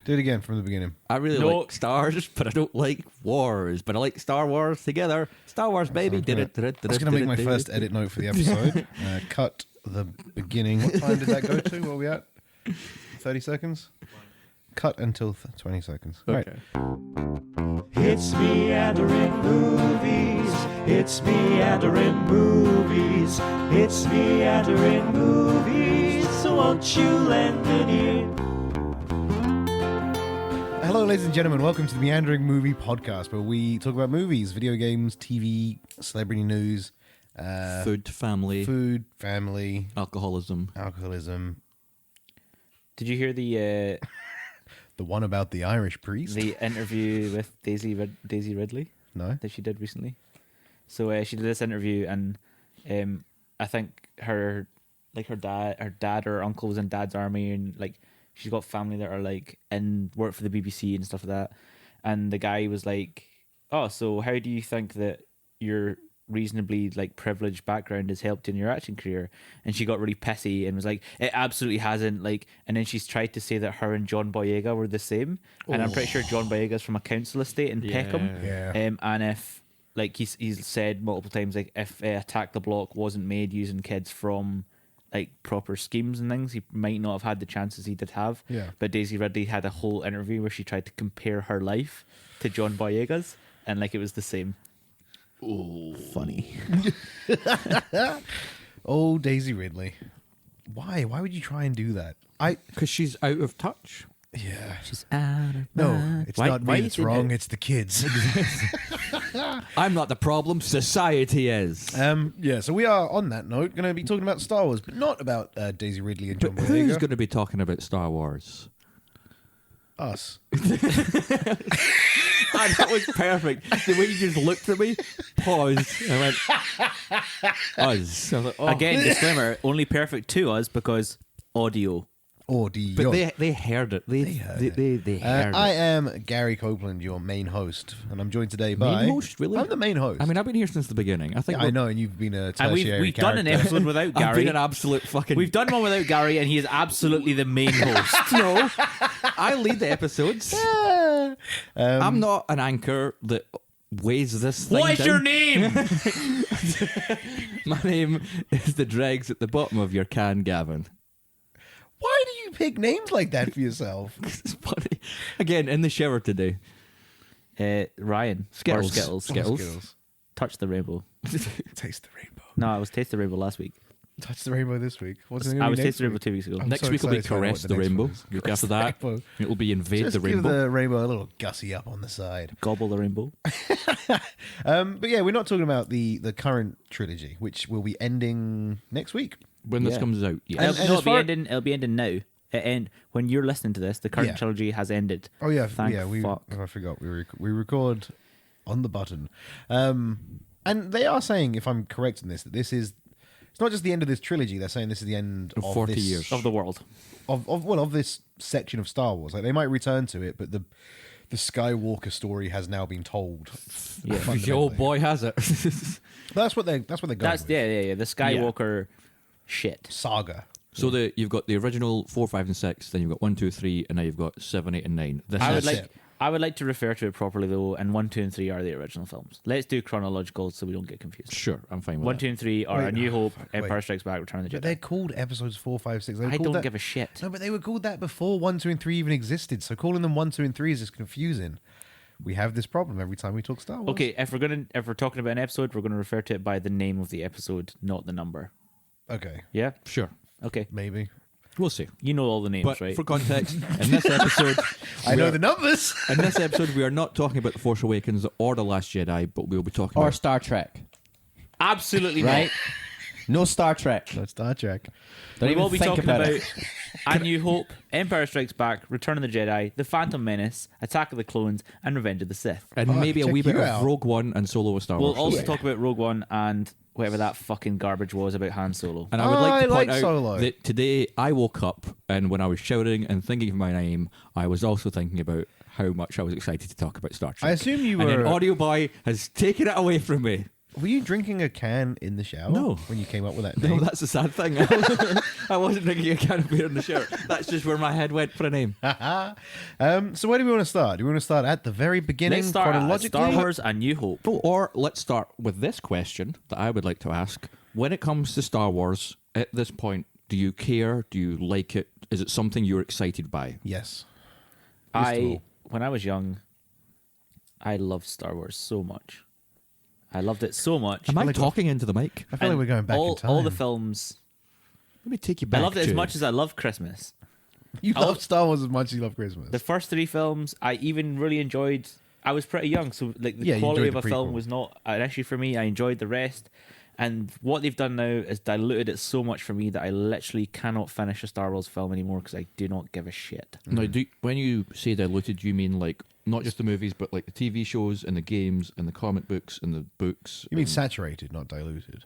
Do it again from the beginning. I really like stars, but I don't like wars. But I like Star Wars together. Star Wars, baby. I was going to make my first edit note for the episode. Cut the beginning. What time did that go to? Where are we at? 30 seconds? Cut until 20 seconds. Okay. Right. It's meandering movies. It's meandering movies. It's meandering movies. So won't you lend an ear? Hello, ladies and gentlemen. Welcome to the Meandering Movie Podcast, where we talk about movies, video games, TV, celebrity news, Food, family, alcoholism. Did you hear the one about the Irish priest? the interview with Daisy Ridley No. that she did recently? So she did this interview, and I think her dad or uncle was in Dad's army, and like she's got family that are like in work for the BBC and stuff like that. And the guy was like, "Oh, so how do you think that your reasonably like privileged background has helped in your acting career?" And she got really pissy and was like, "It absolutely hasn't." Like, and then she's tried to say that her and John Boyega were the same, and I'm pretty sure John Boyega's from a council estate in Peckham. Yeah. And if like he's said multiple times, like if Attack the Block wasn't made using kids from like proper schemes and things, he might not have had the chances he did have. Yeah. But Daisy Ridley had a whole interview where she tried to compare her life to John Boyega's, and like it was the same. Oh, Funny. Oh, Daisy Ridley. Why? Why would you try and do that? because she's out of touch. Yeah. She's out of No, it's not me that's wrong. It's the kids. I'm not the problem. Society is. Yeah, so we are, on that note, going to be talking about Star Wars, but not about Daisy Ridley and John But who's Boyega. going to be talking about Star Wars? Us. That was perfect. The way you just looked at me, paused, and went, us. I was like, oh. Again, disclaimer, only perfect to us because audio. Audio. But they heard it. They heard it. I am Gary Copeland, your main host, and I'm joined today by... Main host, really? I'm the main host. I mean, I've been here since the beginning. I think I know, and you've been a And tertiary we've done an character. episode without I've Gary. been an absolute fucking... We've done one without Gary, and he is absolutely the main host. No, I lead the episodes. I'm not an anchor that weighs this thing What is down. your name? My name is the dregs at the bottom of your can, Gavin. Why do you pick names like that for yourself? It's funny. Again, in the shower today. Ryan. Skittles. Or Skittles. Skittles. Touch the rainbow. Taste the rainbow. No, I was Taste the Rainbow last week. Touch the rainbow this week. What's it I gonna was be Taste the Rainbow week? 2 weeks ago. I'm Next so week will be excited to find out Caress what the the next Rainbow. one is. Week Caress after the that, Rainbow. it will be Invade Just the give Rainbow. the rainbow a little gussy up on the side. Gobble the Rainbow. But yeah, we're not talking about the current trilogy, which will be ending next week. When this Yeah. comes out, yes. And No, as far- it'll be ending now. And when you're listening to this, the current Yeah. trilogy has ended. Oh yeah, Thank fuck. I forgot we record on the button, and they are saying, if I'm correct in this, that this is it's not just the end of this trilogy. They're saying this is the end of 40 this, years. Of the world. of this section of Star Wars. Like they might return to it, but the Skywalker story has now been told. Yeah. The old boy has it. That's what they're going That's with. yeah. The Skywalker shit. Saga. So you've got the original 4, 5, and 6, then you've got 1, 2, 3, and now you've got 7, 8, and 9. This I is would like to refer to it properly though, and 1, 2, and 3 are the original films. Let's do chronological so we don't get confused. Sure, I'm fine with 1, that. 2, and 3 are Wait, A New Hope, wait. Empire Strikes Back, Return of the But Jedi. they're called episodes 4, 5, 6. They were I called don't that- give a shit. No, but they were called that before 1, 2, and 3 even existed. So calling them 1, 2, and 3 is just confusing. We have this problem every time we talk Star Wars. Okay, if we're talking about an episode, we're gonna refer to it by the name of the episode, not the number. Okay. Yeah? Sure, Okay. Maybe. we'll see. You know all the names, But right? for context, in this episode, I know the numbers. in this episode, we are not talking about The Force Awakens or The Last Jedi, but we'll be talking Or about... Star Trek, Absolutely right? not. No Star Trek. No Star Trek. Don't We even will be think talking about about it. A New Hope, Empire Strikes Back, Return of the Jedi, The Phantom Menace, Attack of the Clones, and Revenge of the Sith. And Oh, maybe a check wee bit you of out. Rogue One and Solo of Star We'll Wars. also Yeah. talk about Rogue One and whatever that fucking garbage was about Han Solo. And I would like to point like out Solo. that today I woke up and when I was shouting and thinking of my name, I was also thinking about how much I was excited to talk about Star Trek. I assume you And then were. Audio Boy has taken it away from me. Were you drinking a can in the shower? No. When you came up with that No, name? that's the sad thing. I wasn't drinking a can of beer in the shower. That's just where my head went for a name. So where do we want to start? Do we want to start at the very beginning, Let's start at chronologically? Star Wars: A New Hope. Or let's start with this question that I would like to ask. When it comes to Star Wars, at this point, do you care? Do you like it? Is it something you're excited by? Yes. When I was young, I loved Star Wars so much. I loved it so much. Am I talking into the mic? I feel like we're going back in time. All the films. Let me take you back. I loved it as to- much as I love Christmas. You love Star Wars as much as you love Christmas. The first 3 films, I even really enjoyed. I was pretty young, so like the Yeah, you quality enjoyed of a the film prequel. was not an issue for me. I enjoyed the rest. And what they've done now is diluted it so much for me that I literally cannot finish a Star Wars film anymore because I do not give a shit. Now, when you say diluted, you mean like not just the movies, but like the TV shows and the games and the comic books and the books? You mean saturated, not diluted.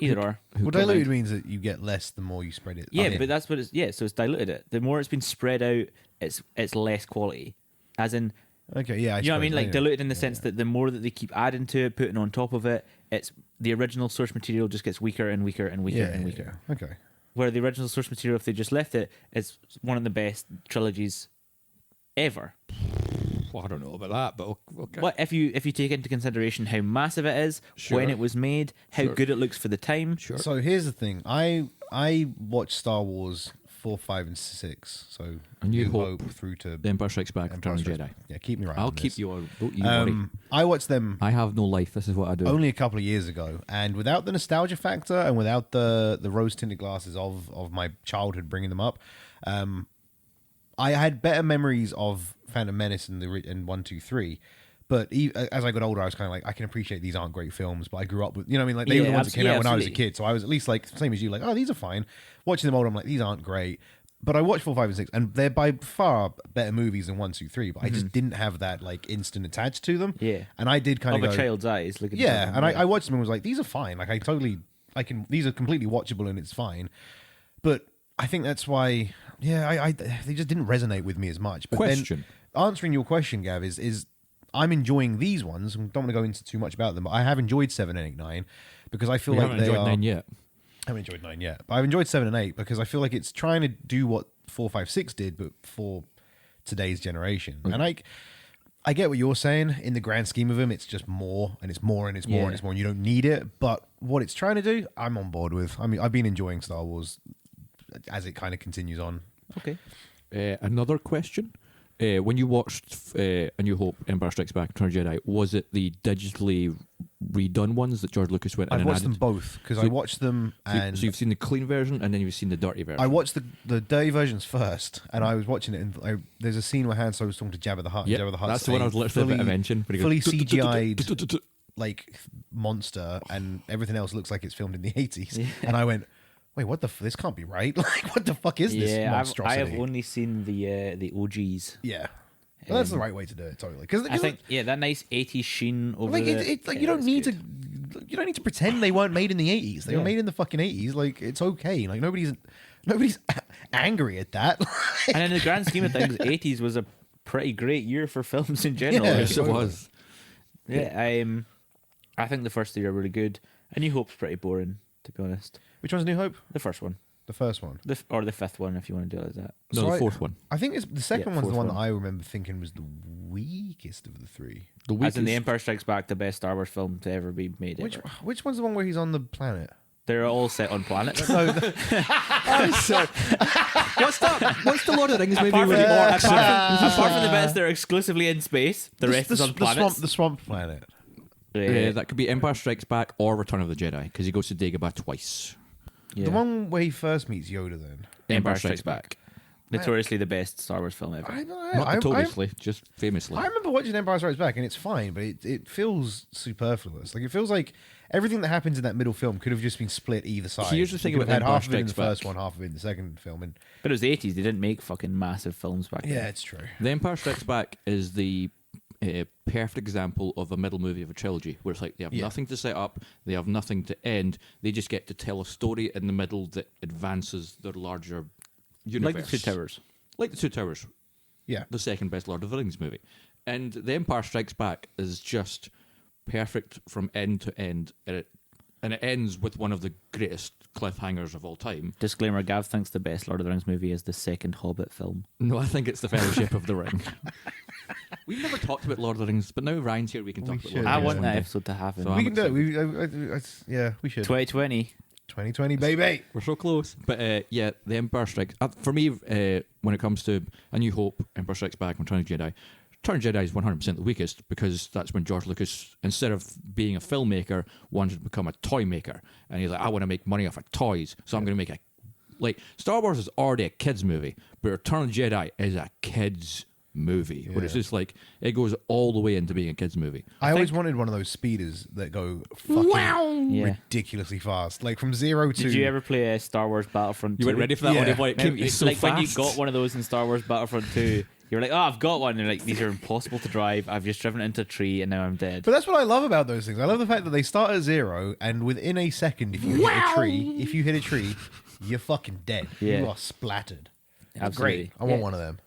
Either or. Well, diluted means that you get less the more you spread it. Yeah, thin. but that's what it's. Yeah, so it's diluted it. The more it's been spread out, it's less quality. As in, Okay, yeah. you know what I mean? Like yeah. diluted in the sense that the more that they keep adding to it, putting on top of it, it's the original source material just gets weaker and weaker and weaker and weaker. Yeah. Okay. Where the original source material, if they just left it, is one of the best trilogies ever. Well, I don't know about that, but okay. What if you take into consideration how massive it is, Sure. when it was made, how Sure. good it looks for the time? Sure. So here's the thing. I watched Star Wars 4, 5, and 6. So A New Hope, through to The Empire Strikes Back, Empire Return of the Strikes Jedi. Back. Yeah, keep me right. I'll on keep this. you on. Don't you worry. I watched them I have no life. This is what I do. only a couple of years ago, and without the nostalgia factor and without the rose tinted glasses of my childhood bringing them up, I had better memories of Phantom Menace and 1, 2, 3. But as I got older, I was kind of like, I can appreciate these aren't great films, but I grew up with, you know what I mean? Like, they were the ones that came out when I was a absolutely. kid. So I was at least like, same as you, like, oh, these are fine. Watching them older, I'm like, these aren't great. But I watched 4, 5, and 6, and they're by far better movies than 1, 2, 3. But I just didn't have that, like, instant attached to them. Yeah. And I did kind Of of a go, child's eyes. Looking yeah. at And I watched them and was like, these are fine. Like, these are completely watchable and it's fine. But I think that's why, yeah, they just didn't resonate with me as much. But Question. then, answering your question, Gav, is I'm enjoying these ones. I don't want to go into too much about them, but I have enjoyed 7, 8, 9 because I feel We like haven't they enjoyed are. 9 yet. I haven't enjoyed 9 yet, but I've enjoyed 7 and 8 because I feel like it's trying to do what 4, 5, 6 did, but for today's generation. And I get what you're saying. In the grand scheme of them, it's just more and it's more and it's more Yeah. and it's more, and you don't need it. But what it's trying to do, I'm on board with. I mean, I've been enjoying Star Wars as it kind of continues on. Okay. Another question. When you watched A New Hope, Empire Strikes Back, Return of the Jedi, was it the digitally redone ones that George Lucas went in I've and watched added? them both because So- I watched them and So you've seen the clean version and then you've seen the dirty version. I watched the dirty versions first, and I was watching it. And there's a scene where Han Solo was talking to Jabba the Hutt. Yeah, Jabba the Hutt, that's the one I was literally about to mention. But he fully goes, CGI'd like monster, and everything else looks like it's filmed in the 80s. And I went, wait, what the? This can't be right. Like, what the fuck is this Yeah, I monstrosity? have only seen the OGs. Yeah, well, that's the right way to do it. Totally, because I think that nice 80s sheen over like the, like you don't it's need good. to. You don't need to pretend they weren't made in the 80s. They were Yeah. made in the fucking 80s. Like, it's okay. Like, nobody's angry at that. And in the grand scheme of things, 80s was a pretty great year for films in general. Yeah, Yes, it was. Yeah, I think the first 3 are really good. A New Hope's pretty boring, to be honest. Which one's New Hope? The first one, The first one. or the 5th one, if you want to do it like that. No, So the fourth one. I think it's the second Yeah, one's the fourth one one. that I remember thinking was the weakest of the 3. The As in, The weakest- Empire Strikes Back, the best Star Wars film to ever be made. Which one's the one where he's on the planet? They're all set on planets. I'm sorry. What's that? What's the Lord of the Rings movie Apart with from- the orcs? Apart from the bits that are exclusively in space, the rest is on planets. the swamp planet. Yeah, that could be Empire Strikes Back or Return of the Jedi because he goes to Dagobah twice. Yeah. The one where he first meets Yoda. Then Empire Strikes Back. Notoriously the best Star Wars film ever. Not notoriously, just famously. I remember watching Empire Strikes Back, and it's fine, but it feels superfluous. Like, it feels like everything that happens in that middle film could have just been split either side. Here's the thing You could about have had Empire half of it in the Strikes first Back. one, half of it in the second film, and But it was the 80s. They didn't make fucking massive films back then. yeah, it's true. The Empire Strikes Back is the perfect example of a middle movie of a trilogy, where it's like they have Yeah. nothing to set up, they have nothing to end, they just get to tell a story in the middle that advances their larger universe. Like the Two Towers. Like the Two Towers, Yeah, the second best Lord of the Rings movie. And The Empire Strikes Back is just perfect from end to end, and it ends with one of the greatest cliffhangers of all time. Disclaimer: Gav thinks the best Lord of the Rings movie is the second Hobbit film. No, I think it's the Fellowship of the Ring. We've never talked about Lord of the Rings, but now Ryan's here, we can talk about should, Lord of I the Rings want one that day. episode to happen. So We can do it. Yeah, we should. 2020. 2020, baby. We're so close. But yeah, The Empire Strikes... for me, when it comes to A New Hope, Empire Strikes Back, and Return of the Jedi, Return of the Jedi is 100% the weakest, because that's when George Lucas, instead of being a filmmaker, wanted to become a toy maker. And he's like, I want to make money off of toys, so I'm going to make a... Like, Star Wars is already a kid's movie, but Return of the Jedi is a kid's movie. But it's just like, it goes all the way into being a kid's movie. I always wanted one of those speeders that go fucking Yeah. ridiculously fast, like from 0 to. Did you ever play Star Wars Battlefront 2? You weren't ready for that one, Yeah. boy. It came to you so like fast. when you got one of those in Star Wars Battlefront 2, you were like, oh, I've got one. And you're like, these are impossible to drive. I've just driven into a tree and now I'm dead. But that's what I love about those things. I love the fact that they start at 0, and within a second, if you hit a tree, you're fucking dead. Yeah. You are splattered. Absolutely. Great. I want one of them.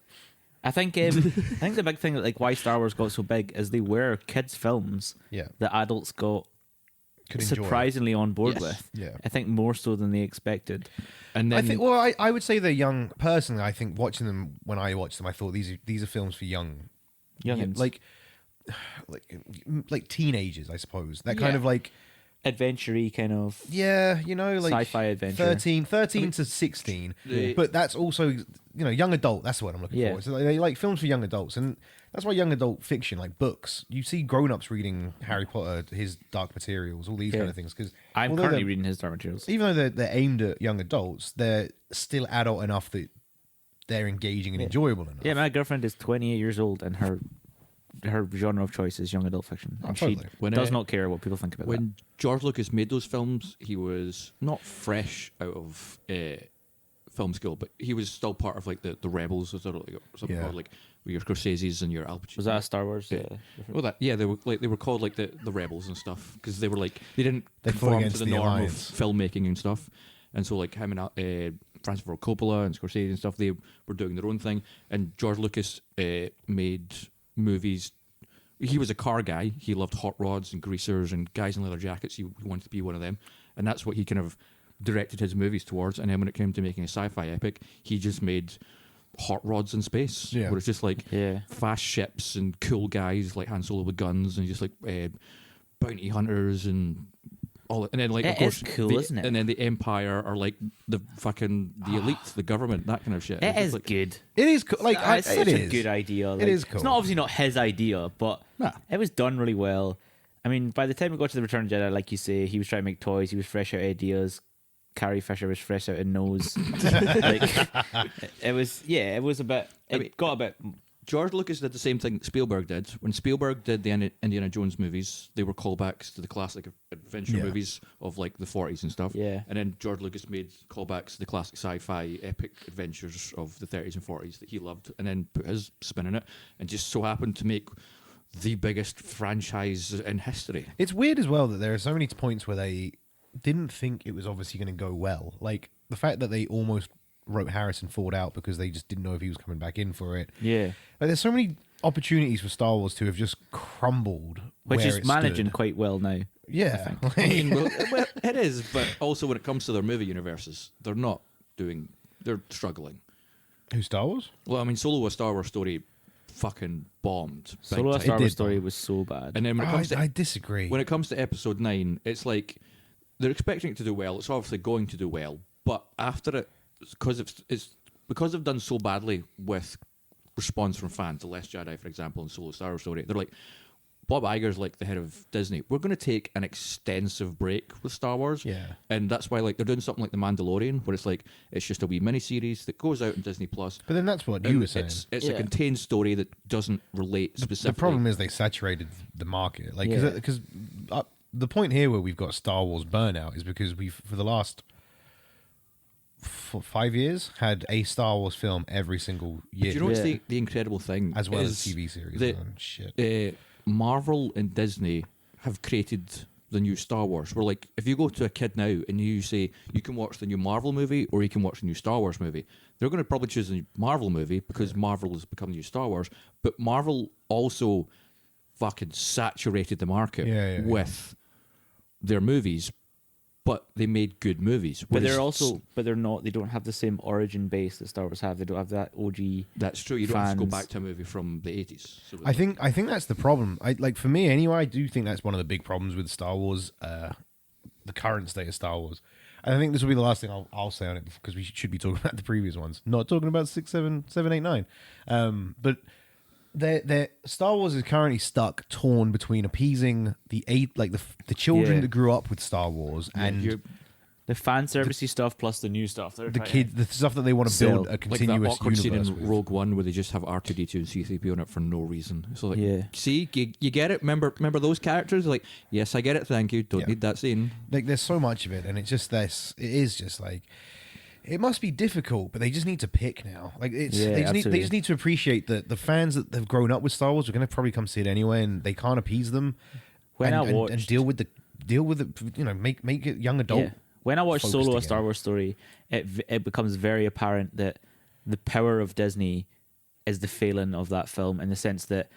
I think I think the big thing, like why Star Wars got so big, is they were kids' films Yeah. that adults got Could enjoy. surprisingly on board Yes. with. Yeah. I think more so than they expected. And then... I think. Well, I would say they're young. Personally, I think watching them when I watched them, I thought these are films for Youngins. like teenagers, I suppose. That kind Yeah. of like. Adventure-y kind of Like sci-fi adventure. 13 to 16. Yeah. But that's also, young adult. That's what I'm looking Yeah. for. So they like films for young adults. And that's why young adult fiction, like books, you see grown-ups reading Harry Potter, his Dark Materials, all these Yeah. kind of things. Because I'm currently reading his Dark Materials. even though they're aimed at young adults, they're still adult enough that they're engaging and enjoyable enough. Yeah, my girlfriend is 28 years old and her genre of choice is young adult fiction. And totally. she When, does not care what people think about that. When George Lucas made those films, he was not fresh out of film school, but he was still part of like the rebels, or something Yeah. called like your Scorsese's and your Al Pacino. Was that a Star Wars? Yeah. Well, they were called like the rebels and stuff, because they were like they didn't They fought conform to against the the norm Alliance. of filmmaking and stuff. And so like him and Francis Ford Coppola and Scorsese and stuff, they were doing their own thing. And George Lucas made movies. He was a car guy. He loved hot rods and greasers and guys in leather jackets. He wanted to be one of them, and that's what he kind of directed his movies towards. And then when it came to making a sci-fi epic, he just made hot rods in space. Yeah. Where it's just like Yeah. fast ships and cool guys like Han Solo with guns, and just like bounty hunters and all that. And then like It of course is cool, the- isn't it? And then the Empire are like the elite, the government, that kind of shit. It It's just is like, good. It is cool. Like, It's such it a is. good idea. Like, is It's cool. not obviously not his idea, but Nah. it was done really well. I mean, by the time we got to the Return of the Jedi, like you say, he was trying to make toys. He was fresh out of ideas. Carrie Fisher was fresh out of nose. Like, it was a bit. It got a bit. George Lucas did the same thing Spielberg did. When Spielberg did the Indiana Jones movies, they were callbacks to the classic adventure Yeah. movies of like the 40s and stuff. Yeah. And then George Lucas made callbacks to the classic sci-fi epic adventures of the 30s and 40s that he loved, and then put his spin in it, and just so happened to make the biggest franchise in history. It's weird as well that there are so many points where they didn't think it was obviously going to go well. Like the fact that they almost wrote Harrison Ford out because they just didn't know if he was coming back in for it. Yeah. Like there's so many opportunities for Star Wars to have just crumbled, Which where is it managing stood. quite well now. Yeah, I mean, well, it is, but also when it comes to their movie universes, they're struggling. Who, Star Wars? Well, I mean, Solo: A Star Wars Story fucking bombed. big Solo: A time. Star did Wars story bomb. was so bad. And then when it comes to I disagree. when it comes to episode 9, it's like they're expecting it to do well. It's obviously going to do well, but after it, because they've done so badly with response from fans. The Last Jedi, for example, and Solo: Star Wars Story, they're like, Bob Iger's like the head of Disney. We're going to take an extensive break with Star Wars. Yeah. And that's why like they're doing something like The Mandalorian, where it's like it's just a wee mini-series that goes out on Disney Plus. But then that's what you And were saying. It's Yeah. a contained story that doesn't relate specifically. The problem is they saturated the market. Like, Yeah. because the point here where we've got Star Wars burnout is because we've, for the last 5 years, had a Star Wars film every single year. Do you know what's Yeah. the incredible thing? as well as is TV series that, and shit. Marvel and Disney have created the new Star Wars. Where like, if you go to a kid now and you say you can watch the new Marvel movie or you can watch the new Star Wars movie, they're going to probably choose the Marvel movie because Marvel has become the new Star Wars. But Marvel also fucking saturated the market Yeah. with their movies, but they made good movies. But they're Whereas also, but they're not. They don't have the same origin base that Star Wars have. They don't have that OG. that's true. You don't have to go fans. back to a movie from the 80s. So I think that's the problem. Like for me anyway. I do think that's one of the big problems with Star Wars, the current state of Star Wars. And I think this will be the last thing I'll say on it because we should be talking about the previous ones, not talking about 6, 7, 8, 9. But they're Star Wars is currently torn between appeasing the children Yeah. that grew up with Star Wars and The fan servicey stuff plus the new stuff. They're the trying kids, the stuff that they want to Sell. build a like that continuous awkward scene universe in with. Rogue One where they just have R2D2 and C3PO in it for no reason. So like, Yeah. see, you get it. Remember those characters? Like, yes, I get it. Thank you. Don't Yeah. need that scene. Like there's so much of it, and it's just this. It is just like it must be difficult, but they just need to pick now. Like it's Yeah, they absolutely. just need to appreciate that the fans that have grown up with Star Wars are going to probably come see it anyway, and they can't appease them. When and, I and- watched, and deal with the make it young adult. yeah. When I watched focused Solo: A again. Star Wars Story, it becomes very apparent that the power of Disney is the failing of that film in the sense that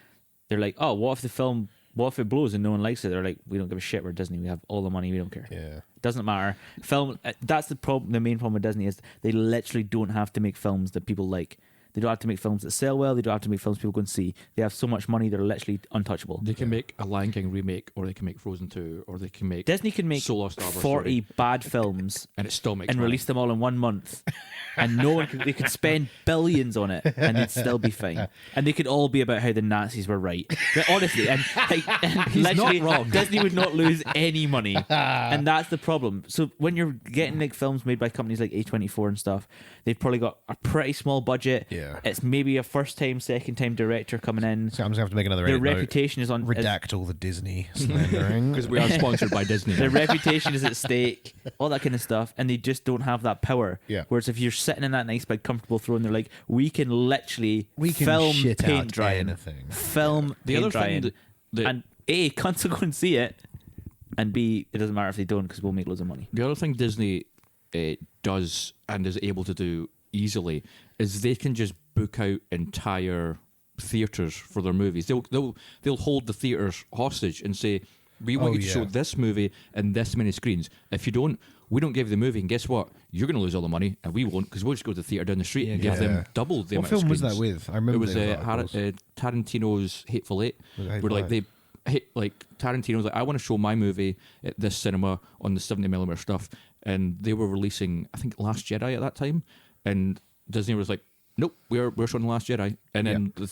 they're like, oh, what if it blows and no one likes it? They're like, we don't give a shit. We're Disney. We have all the money. We don't care. Yeah. Doesn't matter. Film. That's the problem. The main problem with Disney is they literally don't have to make films that people like. They don't have to make films that sell well. They don't have to make films people go and see. They have so much money. They're literally untouchable. They can make a Lion King remake, or they can make Frozen 2, or they can make Disney can make Solo: A Star Wars 40 Story, bad films and it still makes and money. release them all in 1 month, and no one they could spend billions on it, and they'd still be fine. And they could all be about how the Nazis were right. But honestly, and literally, not wrong. Disney would not lose any money, and that's the problem. So when you're getting like films made by companies like A24 and stuff, they've probably got a pretty small budget. Yeah. It's maybe a first time, second time director coming in. So I'm just gonna have to make another Their edit note. reputation is on. Redact all the Disney slandering. Because we are sponsored by Disney. Their reputation is at stake, all that kind of stuff, and they just don't have that power. Yeah. Whereas if you're sitting in that nice big comfortable throne, they're like, we can literally film shit paint out drying, anything. film The paint other drying, thing that and A, cunts will go and see it, and B, it doesn't matter if they don't because we'll make loads of money. The other thing Disney does and is able to do easily is they can just book out entire theaters for their movies. They'll hold the theaters hostage and say, we want you to show this movie in this many screens. If you don't, we don't give you the movie, and guess what? You're going to lose all the money, and we won't, because we'll just go to the theater down the street and give them double the What amount of film was screens. that with? I remember It was those articles. Tarantino's Hateful Eight, Was it where Hateful like Eight? they hit like Tarantino's like, I want to show my movie at this cinema on the 70mm stuff, and they were releasing I think Last Jedi at that time, and Disney was like, nope, we're showing The Last Jedi, and then the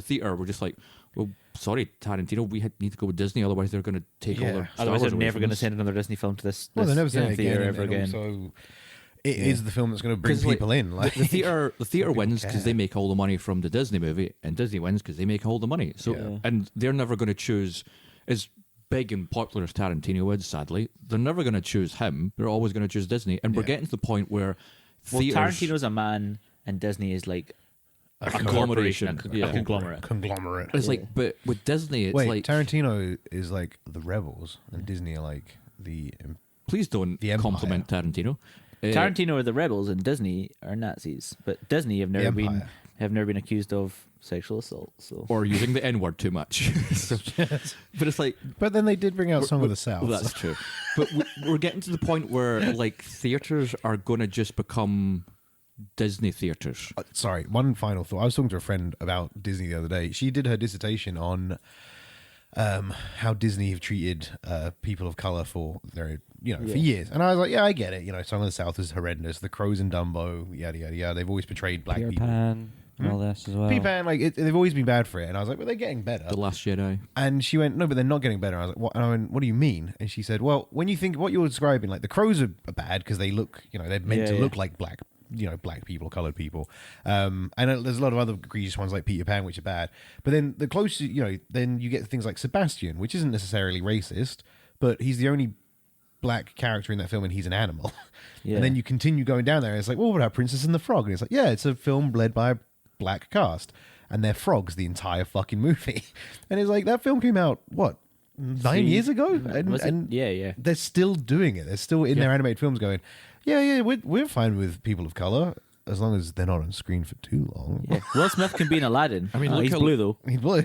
theater were just like, well, sorry Tarantino, we need to go with Disney, otherwise they're going to take all their Star Otherwise, Wars they're away never from going to us. send another Disney film to this Well, they're never saying it theater again, ever and again. also it is the film that's going to bring 'Cause, like, people in. Like the theater people wins because care. they make all the money from the Disney movie, and Disney wins because they make all the money. So Yeah. and they're never going to choose as big and popular as Tarantino is. Sadly, they're never going to choose him. They're always going to choose Disney, and we're Yeah. getting to the point where Well, theaters, Tarantino's a man, and Disney is like a conglomeration. corporation, Yeah. a conglomerate. Conglomerate. It's like, but with Disney, it's Wait, like, Tarantino is like the rebels, and Disney are like the. please don't The Empire. compliment Tarantino. Tarantino are the rebels, and Disney are Nazis. But Disney have never Empire. been accused of sexual assault. So or using the N word too much. So- but it's like, But then they did bring out Song of the South. well, that's true. But we're getting to the point where like theaters are going to just become Disney theaters. Sorry, one final thought. I was talking to a friend about Disney the other day. She did her dissertation on how Disney have treated people of color for their, for years. And I was like, yeah, I get it. Song of the South is horrendous. The Crows in Dumbo, yada yada yada. They've always portrayed black Peter people. Pan and all this as well. Peter Pan, they've always been bad for it. And I was like, but they're getting better. The Last Jedi. And she went, no, but they're not getting better. I was like, what? And I went, what do you mean? And she said, well, when you think what you're describing, like the Crows are bad because they look, they're meant to look like black people, colored people. And there's a lot of other egregious ones like Peter Pan, which are bad. But then the closer, then you get things like Sebastian, which isn't necessarily racist, but he's the only black character in that film and he's an animal. Yeah. And then you continue going down there and it's like, well, what about Princess and the Frog? And it's like, yeah, it's a film led by a black cast and they're frogs the entire fucking movie. And it's like, that film came out, what, 9 years ago? Was it? And Yeah. they're still doing it. They're still in their animated films going, yeah, we're fine with people of color as long as they're not on screen for too long. Yeah. Will Smith can be in Aladdin. I mean, look he's how- blue though. He's blue.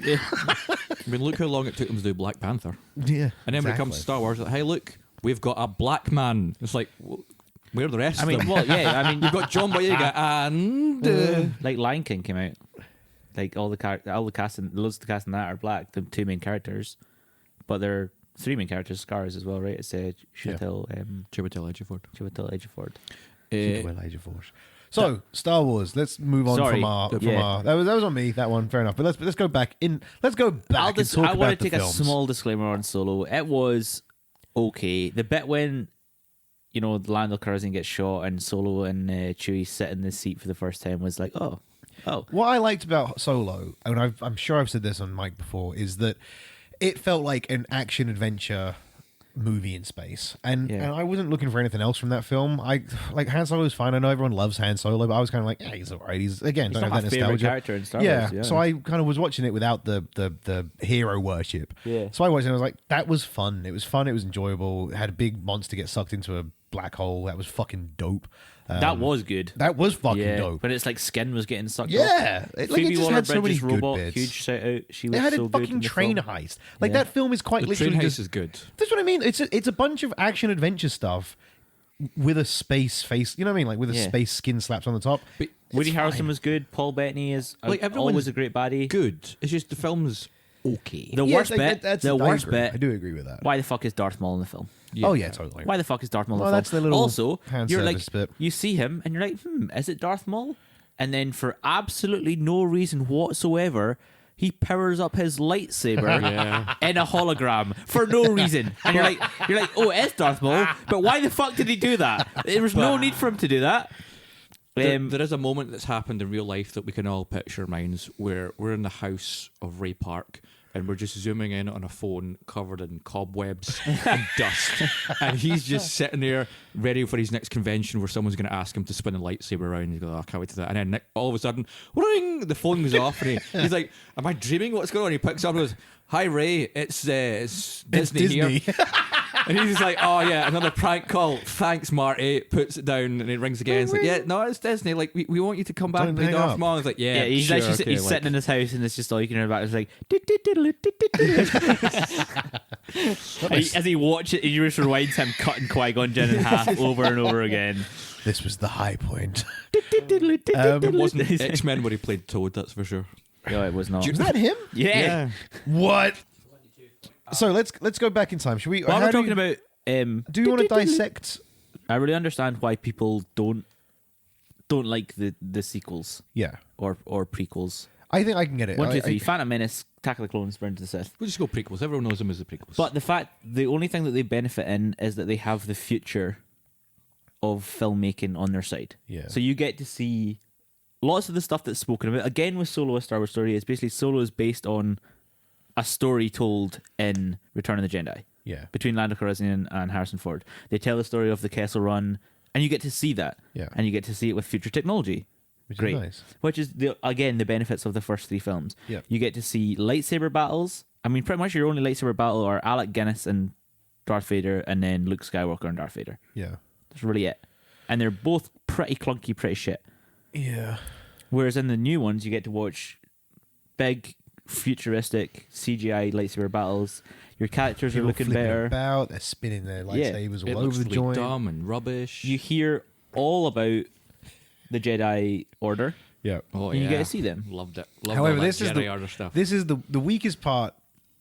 I mean, look how long it took them to do Black Panther. Yeah. And then when it comes to Star Wars, like, hey, look, we've got a black man. It's like, where are the rest of them? well, yeah, I mean, You've got John Boyega and... like Lion King came out. Like all the casting, loads of the casting that are black. The two main characters, but there are three main characters, scars as well, right? It's Chiwetel Ejiofor. Ejiofor. Elijah Force. So Star Wars. Let's move on Sorry. from our. Yeah. That was on me. That one, fair enough. But let's go back in. Let's go back and talk I about want to the take films. a small disclaimer on Solo. It was okay. The bit when Lando Calrissian gets shot and Solo and Chewie sit in the seat for the first time was like, oh. What I liked about Solo, and I'm sure I've said this on mic before, is that it felt like an action adventure movie in space, and I wasn't looking for anything else from that film. I like Han Solo is fine. I know everyone loves Han Solo, but I was kind of like, yeah, he's alright. He's don't not have my that favorite nostalgia. character in Star Wars. Yeah, so I kind of was watching it without the hero worship. Yeah. So I watched it and I was like, that was fun. It was fun. It was enjoyable. It had a big monster get sucked into a black hole. That was fucking dope. that was good. That was fucking dope. But it's like skin was getting sucked off. Yeah, it Phoebe just Waller had so many Bridges' good robot, bits. huge shout out. She It was had so a good in fucking the train film. heist. Like Yeah. that film is quite The literally train heist just. is good. That's what I mean. It's a bunch of action adventure stuff with a space face. You know what I mean? Like with a Yeah. space skin slaps on the top. But Woody It's Harrelson fine. was good. Paul Bettany is Like, everyone's always a great baddie. good. It's just the film's okay. The Yeah, worst bit. that's- The I worst agree. bit. I do agree with that. Why the fuck is Darth Maul in the film? Oh yeah, totally. Why the fuck is Darth Maul in Well, the film? that's the little also, hand you're like, service bit. you see him and you're like, is it Darth Maul? And then for absolutely no reason whatsoever, he powers up his lightsaber in a hologram for no reason. And you're like, oh, it is Darth Maul, but why the fuck did he do that? There was no need for him to do that. There is a moment that's happened in real life that we can all picture in minds where we're in the house of Ray Park and we're just zooming in on a phone covered in cobwebs and dust. And he's just sitting there ready for his next convention where someone's going to ask him to spin a lightsaber around. He's going, oh, I can't wait to that. And then all of a sudden, ring, the phone goes off and he's like, am I dreaming? What's going on? He picks up and goes, hi, Ray, it's Disney here. And he's just like, oh yeah, another prank call. Thanks, Marty. Puts it down and it rings again. It's like, yeah, no, it's Disney. Like, we want you to come back Don't and play hang Darth up. Maul. He's like, yeah, He's sure, actually okay, he's like- sitting in his house and it's just all you can hear about is like as he watches it, he just rewinds him cutting Qui-Gon Jinn in half over and over again. This was the high point. It wasn't X-Men where he played Toad, that's for sure. No, it was not. Was that him? Yeah. What? So let's go back in time. Should we? While how we're do talking about do you want to dissect? I really understand why people don't like the sequels Yeah, or prequels. I think I can get it. 1, 2, I- 3, Phantom Menace, Attack of the Clones, Burn to the Sith. We'll just go prequels. Everyone knows them as the prequels. But the only thing that they benefit in is that they have the future of filmmaking on their side. Yeah. So you get to see lots of the stuff that's spoken about. Again, with Solo, a Star Wars story, is basically Solo is based on a story told in Return of the Jedi. Yeah. Between Lando Calrissian and Harrison Ford. They tell the story of the Kessel Run, and you get to see that. Yeah. And you get to see it with future technology. Which Great. is nice. Which is, again, the benefits of the first three films. Yeah. You get to see lightsaber battles. I mean, pretty much your only lightsaber battle are Alec Guinness and Darth Vader, and then Luke Skywalker and Darth Vader. Yeah. That's really it. And they're both pretty clunky, pretty shit. Yeah. Whereas in the new ones, you get to watch big, futuristic CGI lightsaber battles. Your characters People are looking flipping better. about. They're spinning their lightsabers it all looks over the really joint. dumb and rubbish. You hear all about the Jedi Order. Yeah. oh, and you yeah. get to see them. Loved it. Loved However, all that this is Jedi Order stuff. This is the weakest part.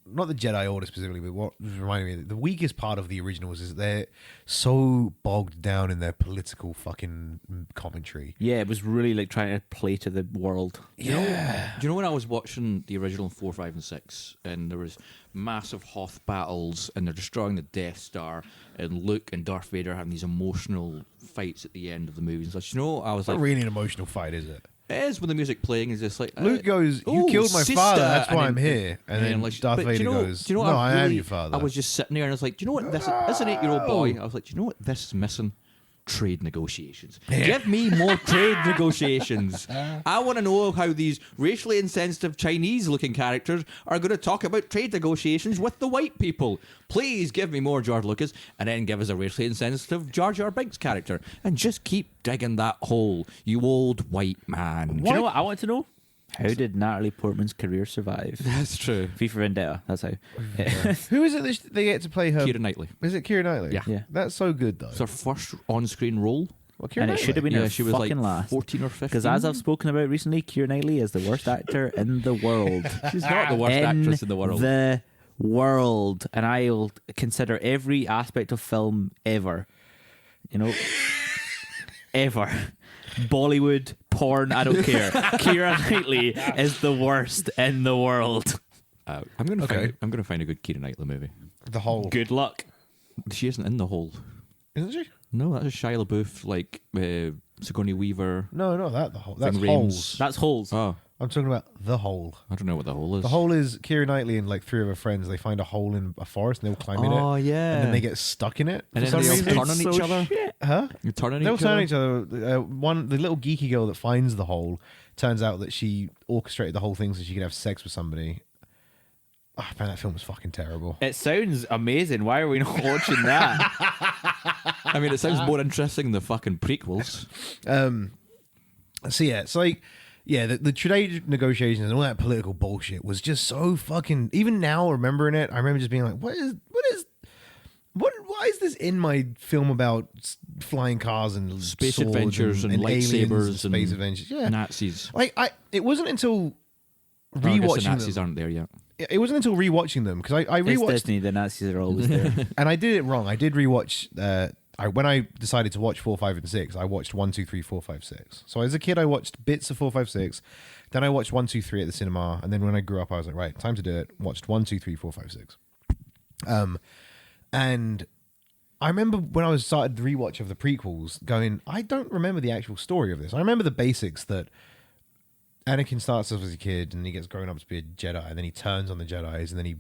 Not the Jedi Order specifically, but what was reminding me, the weakest part of the originals is they're so bogged down in their political fucking commentary. Yeah, it was really like trying to play to the world. Do you know when I was watching the original 4, 5, and 6, and there was massive Hoth battles, and they're destroying the Death Star, and Luke and Darth Vader having these emotional fights at the end of the movie. And such. You know, I was It's not like, really an emotional fight, is it? it is with the music playing. Is just like Luke goes, "You "Oh, killed my sister," father. That's and why then- I'm here." And then like, Darth but do Vader you know, goes, do you know "No, what I really- am your father." I was just sitting there and I was like, do you know what this is an 8-year-old boy? I was like, do you know what this is missing? Trade negotiations. Give me more trade negotiations. I want to know how these racially insensitive Chinese-looking characters are going to talk about trade negotiations with the white people. Please give me more George Lucas, and then give us a racially insensitive Jar Jar Binks character, and just keep digging that hole, you old white man. Do you know what I want to know? How did Natalie Portman's career survive? That's true. V for Vendetta. That's how. Who is it that they get to play her? Keira Knightley. Is it Keira Knightley? Yeah. Yeah. That's so good though. It's her first on-screen role. Well, Keira And it Knightley. should have been her She was fucking like last. 14 or 15. Because as I've spoken about recently, Keira Knightley is the worst actor in the world. She's not the worst actress in the world. The world. And I'll consider every aspect of film ever. You know, ever. Bollywood, porn, I don't care. Keira Knightley is the worst in the world. I'm gonna find a good Keira Knightley movie. The Hole. Good luck. She isn't in The Hole. Isn't she? No, that's a Shia LaBeouf, like Sigourney Weaver. No, not that. The Hole. That's Ving Holes. Rhames. That's holes. Oh, I'm talking about The Hole. I don't know what The Hole is. The Hole is Keira Knightley and like three of her friends. They find a hole in a forest and they'll climb in it. Oh, yeah. And then they get stuck in it for And then some they all reason. turn on each So other. shit. Huh? You turn on They'll each turn other. on each other. The little geeky girl that finds the hole turns out that she orchestrated the whole thing so she could have sex with somebody. Oh, man, that film was fucking terrible. It sounds amazing. Why are we not watching that? I mean, it sounds more interesting than the fucking prequels. So yeah, it's like, yeah, the trade negotiations and all that political bullshit was just so fucking. Even now, remembering it, I remember just being like, why is this in my film about flying cars and Space swords adventures and aliens lightsabers and space adventures? Yeah, Nazis. like it wasn't until Oh, I guess the rewatching Nazis them. aren't there yet. It wasn't until rewatching them because I It's rewatched Disney. The Nazis are always there. and I did it wrong. I did rewatch. When I decided to watch 4, 5, and 6, I watched 1, 2, 3, 4, 5, 6. So as a kid, I watched bits of 4, 5, 6. Then I watched 1, 2, 3 at the cinema, and then when I grew up, I was like, right, time to do it. Watched 1, 2, 3, 4, 5, 6. And I remember when I started the rewatch of the prequels, going, I don't remember the actual story of this. I remember the basics that Anakin starts off as a kid, and he gets grown up to be a Jedi, and then he turns on the Jedis, and then he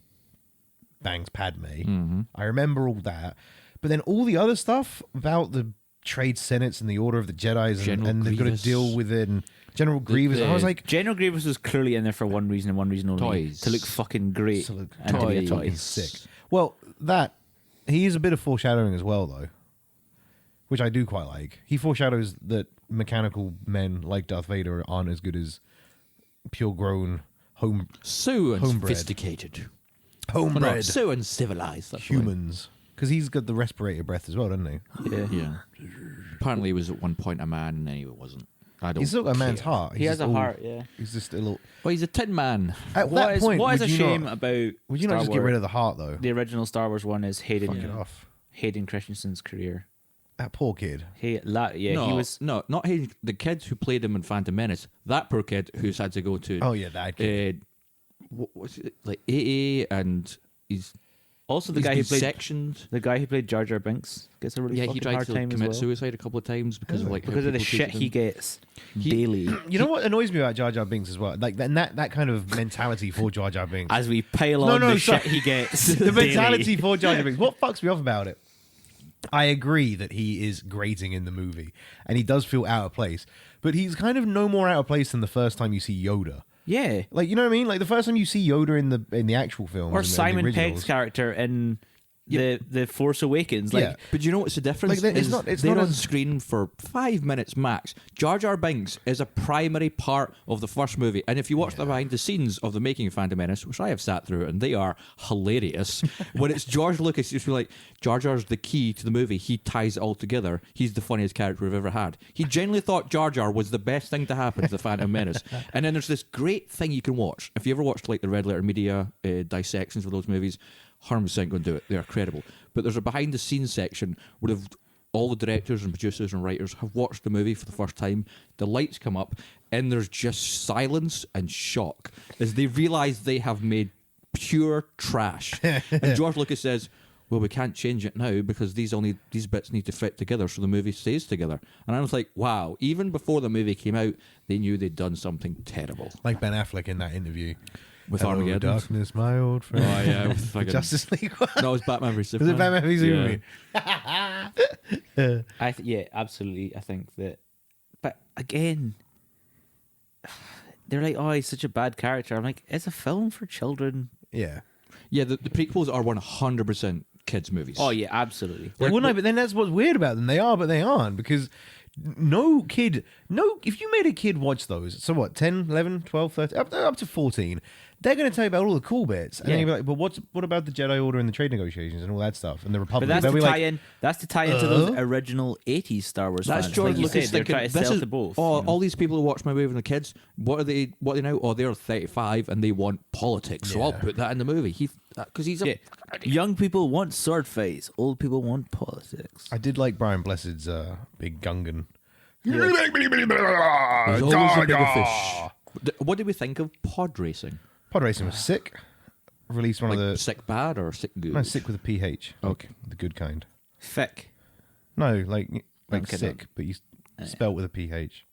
bangs Padme. Mm-hmm. I remember all that. But then all the other stuff about the trade senates and the order of the Jedis and they've got to Grievous. deal with it and General Grievous. I was like, General Grievous was clearly in there for one reason and one reason only. Toys. To look fucking great. to look and to be a toy. Toys. sick. Well, he is a bit of foreshadowing as well, though, which I do quite like. He foreshadows that mechanical men like Darth Vader aren't as good as pure grown So Homebred. sophisticated. homebred So uncivilized. That's right. humans. Because he's got the respirator breath as well, doesn't he? Yeah. Yeah. Apparently, he was at one point a man, and then he wasn't. I don't. He's still got a man's care. heart. He He's has just a all- heart, yeah. He's just a little. Well, he's a tin man. At What that is point, what is would a you shame not- about Would you Star not just get Wars? rid of the heart though? The original Star Wars one is Hayden Fuck it off. Hayden Christensen's career. That poor kid. He no, he was not his, the kid who played him in Phantom Menace. That poor kid who's had to go to. Oh yeah, that kid. What's it like AA, and he's also the he's guy who played sectioned. the guy who played Jar Jar Binks gets a really Yeah, he fucking tried hard to time as commit well. suicide a couple of times because of like how Because of the people shit treated he him. gets daily. You know what annoys me about Jar Jar Binks as well? Like that kind of mentality for Jar Jar Binks. As we pile No, on no, the sorry. shit he gets. The daily. mentality for Jar Jar Binks. What fucks me off about it? I agree that he is grating in the movie, and he does feel out of place. But he's kind of no more out of place than the first time you see Yoda. Yeah. Like, you know what I mean? Like the first time you see Yoda in the actual film, Or Simon Pegg's character in the Force Awakens. Like Yeah. But you know what's the difference? Like, it's is not- it's they're not on as- screen for 5 minutes max. Jar Jar Binks is a primary part of the first movie, and if you watch the behind the scenes of the making of Phantom Menace, which I have sat through, and they are hilarious. When it's George Lucas, it's like Jar Jar's the key to the movie. He ties it all together. He's the funniest character we've ever had. He genuinely thought Jar Jar was the best thing to happen to the Phantom Menace. And then there's this great thing you can watch. If you ever watched like the Red Letter Media dissections of those movies, 100% going to do it. They are credible. But there's a behind the scenes section where all the directors and producers and writers have watched the movie for the first time. The lights come up and there's just silence and shock as they realize they have made pure trash. And George Lucas says, well, we can't change it now because these bits need to fit together so the movie stays together. And I was like, wow, even before the movie came out, they knew they'd done something terrible. Like Ben Affleck in that interview. With Hello, Armageddon. darkness, my old friend. Oh, yeah. With fucking, Justice League. no, it was Batman vs. Was Superman. it Batman v Superman? yeah, absolutely. I think that, but again, they're like, oh, he's such a bad character. I'm like, it's a film for children. Yeah. Yeah, the prequels are 100% kids' movies. Oh yeah, absolutely. Well, no, but then that's what's weird about them. They are, but they aren't, because no kid, no, if you made a kid watch those, so what, 10, 11, 12, 13, up to 14, they're going to tell you about all the cool bits. And then you'll be like, but what about the Jedi Order and the trade negotiations and all that stuff and the Republic? But that's They'll to be tie like, in. That's to tie into those original '80s Star Wars That's fans. George Like you Lucas said, they're thinking, trying to this sell is to both. Oh, you know? all these people who watch my movie when they're kids. What are they now? Oh, they're 35 and they want politics. So I'll Yeah. put that in the movie. Because he's a Yeah. Young people want sword fights. Old people want politics. I did like Brian Blessed's big Gungan. There's always a bigger fish. What did we think of pod racing? Pod Racing was sick. Released one Like of the sick bad or sick good? no, sick with a PH. Okay. The good kind. Fick. No, like Okay, sick, but you spelt with a PH.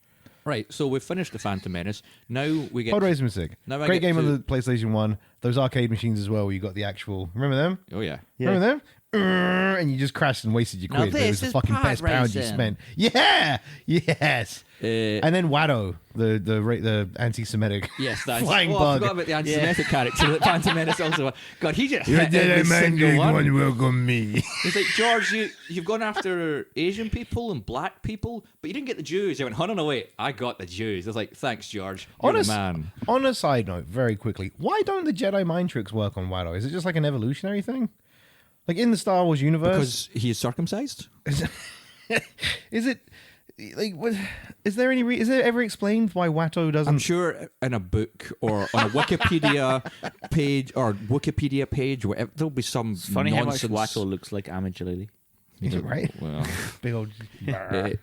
Right, so we've finished the Phantom Menace. Now we get Pod Racing was sick. Now I Great get game on to- the PlayStation 1. Those arcade machines as well, where you got the actual. Remember them? Oh yeah. Remember them? And you just crashed and wasted your Now quid. But it was this the is fucking pod best pound you racing. spent. Yeah! Yes! And then Watto, the anti-Semitic Yes, that's flying I bug. forgot about the anti-Semitic character that Phantom Menace also. God, he just hit every single one. welcome me. He's like, George, you've gone after Asian people and black people, but you didn't get the Jews. He went, oh, no, wait, I got the Jews. I was like, thanks, George. You're the man. On a side note, very quickly, why don't the Jedi mind tricks work on Watto? Is it just like an evolutionary thing? Like in the Star Wars universe? Because he is circumcised? Is it like what? Is there any? Is it ever explained why Watto doesn't? I'm sure in a book or on a Wikipedia page or Wikipedia page, whatever, there'll be some It's funny nonsense. how much Watto looks like Ahmed Jalili. Right? Well, Big old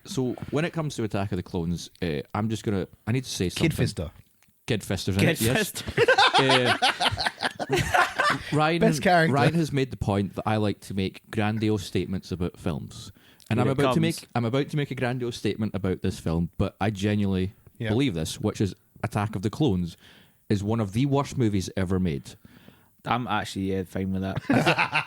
so when it comes to Attack of the Clones, I'm just gonna. I need to say something. Kid Fister. Kid Fister's in Get it, yes. Ryan, Best character. Ryan has made the point that I like to make grandiose statements about films, and Here I'm it about to comes. make a grandiose statement about this film. But I genuinely Yeah. believe this, which is Attack of the Clones is one of the worst movies ever made. I'm actually fine with that.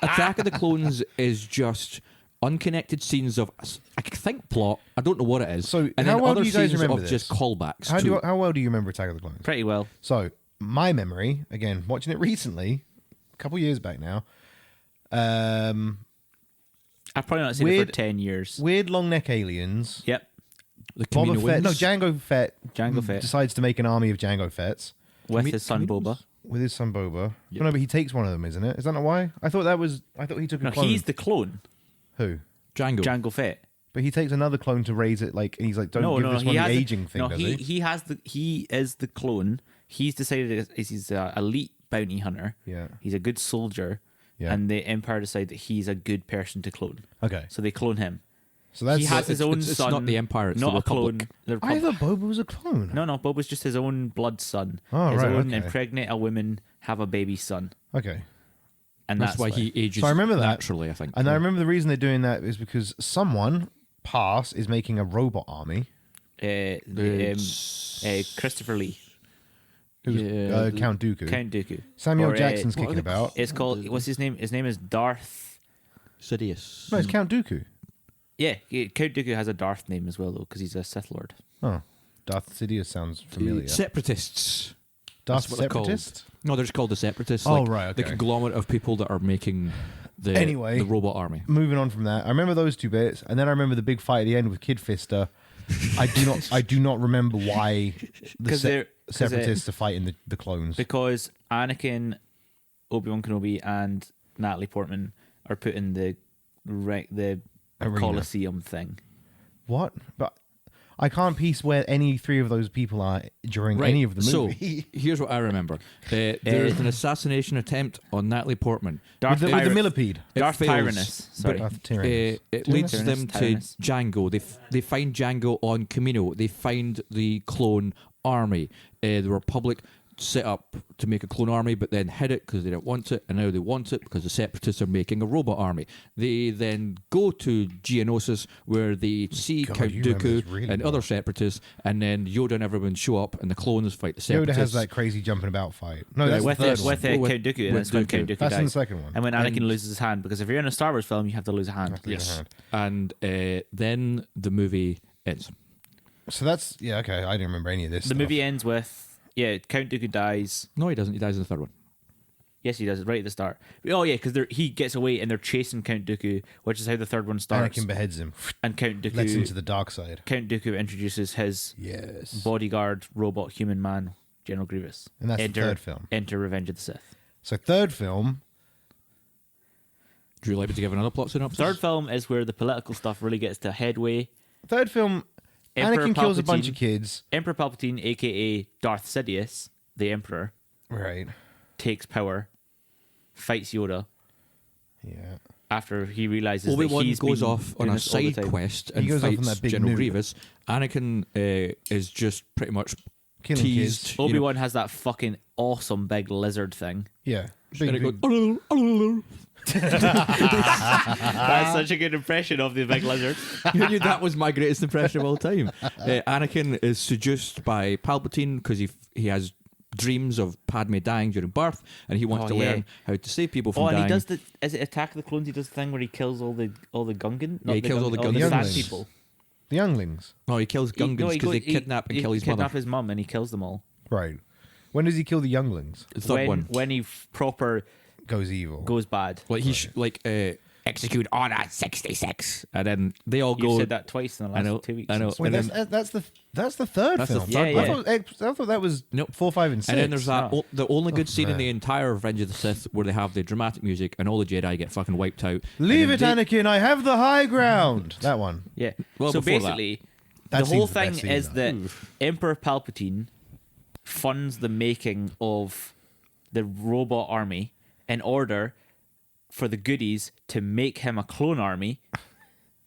Attack of the Clones is just unconnected scenes of, I think, plot. I don't know what it is. So and how then well other do you guys scenes remember of just this? callbacks. How well do you remember Attack of the Clones? Pretty well. So my memory, again, watching it recently, a couple years back now. I've probably not seen it Weird- for 10 years. Weird long neck aliens. Yep. the Boba Camino Fett. No, wins. Jango Fett. Jango Fett. decides to make an army of Jango Fetts With his son Boba. with his son Boba. No, but he takes one of them, isn't it? Is that not why? I thought he took a No, clone. he's the clone. Who? Django. Jango Fett. But he takes another clone to raise it, like, and he's like, don't give this one the aging thing, does he? He is the clone. He's decided he's an elite bounty hunter. Yeah. He's a good soldier. Yeah. And the Empire decide that he's a good person to clone. Okay. So they clone him. So that's He has his own it's son. not the Empire, it's not the a clone. Republic. The I Republic. thought Boba was a clone. No, Boba's just his own blood son. Oh, his right, own okay. impregnate a woman, have a baby son. Okay. And That's why he ages So I remember that. naturally, I think. And I remember the reason they're doing that is because someone, Pass, is making a robot army. Christopher Lee. Who's Yeah, Count Dooku. Count Dooku. Samuel Or, Jackson's what are kicking they about. It's called, what's his name? His name is Darth. Sidious. No, it's Count Dooku. Yeah, Count Dooku has a Darth name as well, though, because he's a Sith Lord. Oh, Darth Sidious sounds familiar. Separatists. Darth That's what they're called. Separatist? No, they're just called the Separatists. Oh, like right, The okay. conglomerate of people that are making the Anyway. the robot army. Moving on from that, I remember those two bits, and then I remember the big fight at the end with Kid Fister. I do not remember why the 'Cause they're- 'cause Separatists are fighting the clones. Because Anakin, Obi-Wan Kenobi, and Natalie Portman are put in the Arena. Colosseum thing. What? But I can't piece where any three of those people are during any of the movie. So here's what I remember: there's an assassination attempt on Natalie Portman. with the Tyrant- millipede. It Darth fails, Tyrannus. Sorry. Darth Tyrannus. It leads Tyrannus, them to Tyrannus. Django. They find Django on Camino. They find the clone army. The Republic set up to make a clone army, but then hid it because they didn't want it, and now they want it because the Separatists are making a robot army. They then go to Geonosis, where they see God, Count you remember Dooku this really and well. other Separatists, and then Yoda and everyone show up, and the clones fight the Yoda Separatists. has that crazy jumping about fight. No, that's with the third one. Count Dooku, and with that's when Dooku. Count Dooku That's in the dies. second one. And when Anakin And- loses his hand, because if you're in a Star Wars film, you have to lose a hand. Yes, and then the movie ends. So that's okay. I didn't remember any of this. The stuff. movie ends with Count Dooku dies. No, he doesn't. He dies in the third one. Yes, he does. Right at the start. Oh yeah, because he gets away and they're chasing Count Dooku, which is how the third one starts. Anakin beheads him. And Count Dooku Lets him to the dark side. Count Dooku introduces his Yes. bodyguard, robot, human man, General Grievous. And that's the third film. Enter Revenge of the Sith. So third film. Do you like me to give another plot synopsis? Third film is where the political stuff really gets to headway. Third film. Emperor Anakin kills a bunch Palpatine- of kids. Emperor Palpatine, aka Darth Sidious, the Emperor, Right. takes power, fights Yoda Yeah. after he realizes that Obi-Wan he's goes been off on doing a this all the side time. quest and He goes off on fights that big General noob. Grievous. Anakin is just pretty much Killing teased. kids. you know, Obi-Wan has that fucking awesome big lizard thing. Yeah. and it Big- goes, That's such a good impression of the big lizard. that was my greatest impression of all time. Anakin is seduced by Palpatine because he has dreams of Padme dying during birth, and he wants Oh, to yeah. learn how to save people from Oh, and dying. he does is it Attack of the Clones? He does the thing where he kills all the Gungan. Yeah, he kills all the sand Younglings. people. the younglings. No, he kills Gungans because they kidnap and kill his kidnap mother. his mum and he kills them all. Right. When does he kill the younglings? The third one. When he proper Goes evil. goes bad. Like execute Order 66, and then they all You go. said that twice in the last 2 weeks. I know. Wait, and that's the third That's the film. third one. I thought that was Nope. 4, 5, and 6. And then there's that Oh. the only good Oh, scene in man. the entire Revenge of the Sith where they have the dramatic music and all the Jedi get fucking wiped out. Leave And it, then Anakin. I have the high ground. That one. Yeah. Well, so before that. basically, That the whole seems the best thing scene, is though. that Emperor Palpatine funds the making of the robot army in order for the goodies to make him a clone army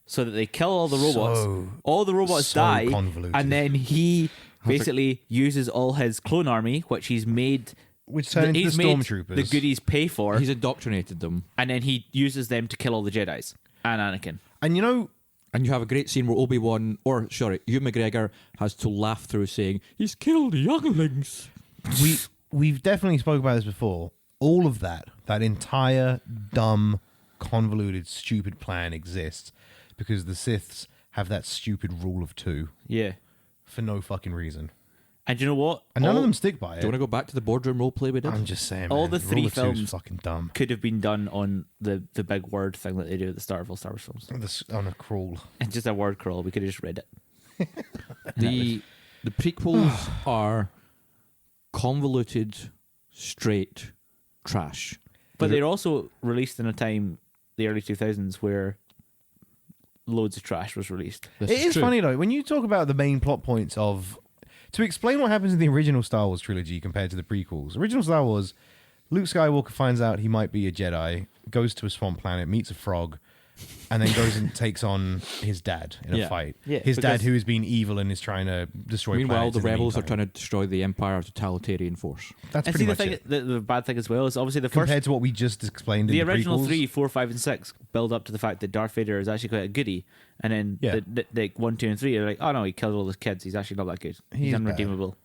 so that they kill all the robots. All the robots so die, convoluted. and then he basically uses all his clone army, which he's made. Which turn into he's the made stormtroopers. the goodies pay for, He's indoctrinated them. and then he uses them to kill all the Jedis and Anakin. And you know, And you have a great scene where Obi-Wan, or sorry, Ewan McGregor has to laugh through saying, he's killed younglings. we've definitely spoke about this before. All of that entire dumb, convoluted, stupid plan exists because the Siths have that stupid rule of 2 Yeah. for no fucking reason. And you know what? And none All- of them stick by Do you it. want to go back to the boardroom role play we did? I'm just saying, all man, the rule three of 2 is films fucking dumb. could have been done on the big word thing that they do at the start of all Star Wars films. On a crawl. And just a word crawl. We could have just read it. The prequels are convoluted, straight trash. But they're also released in a time, the early 2000s, where loads of trash was released. This It is true. funny though when you talk about the main plot points of to explain what happens in the original Star Wars trilogy compared to the prequels. Original Star Wars, Luke Skywalker finds out he might be a Jedi, goes to a swamp planet, meets a frog, and then goes and takes on his dad in a Yeah. fight. Yeah, his dad because- who has been evil and is trying to destroy. Meanwhile, planets the in rebels are meantime. trying to destroy the Empire totalitarian force. That's And pretty see, the much thing, it. the bad thing as well is obviously the first, Compared to what we just explained the in the original prequels. 3, 4, 5, and 6 build up to the fact that Darth Vader is actually quite a goodie, and then Yeah. the 1, 2, and 3 are like, oh no, he killed all his kids. He's actually not that good. He's He's bad. unredeemable.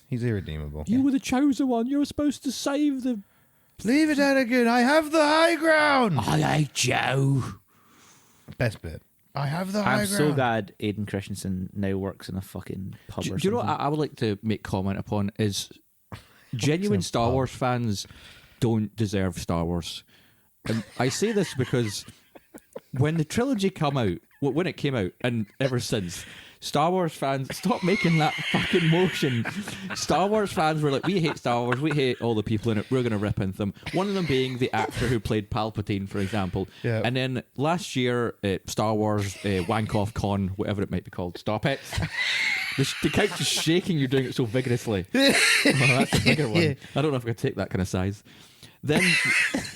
He's irredeemable. You were the chosen one. You were supposed to save the. Leave it, Anakin. I have the high ground. I hate Joe. Best bit. I have the high I'm ground. so glad Aiden Christensen now works in a fucking pub Do or you know what something. I would like to make comment upon is genuine Star Wars fans don't deserve Star Wars. And I say this because when the trilogy when it came out, and ever since, Star Wars fans stop making that fucking motion. Star Wars fans were like, we hate Star Wars, we hate all the people in it, we're going to rip into them. One of them being the actor who played Palpatine, for example. Yeah. And then last year, Star Wars Wank Off Con, whatever it might be called, stop it. The couch is shaking, you're doing it so vigorously. Oh, that's a bigger one. I don't know if I can take that kind of size. Then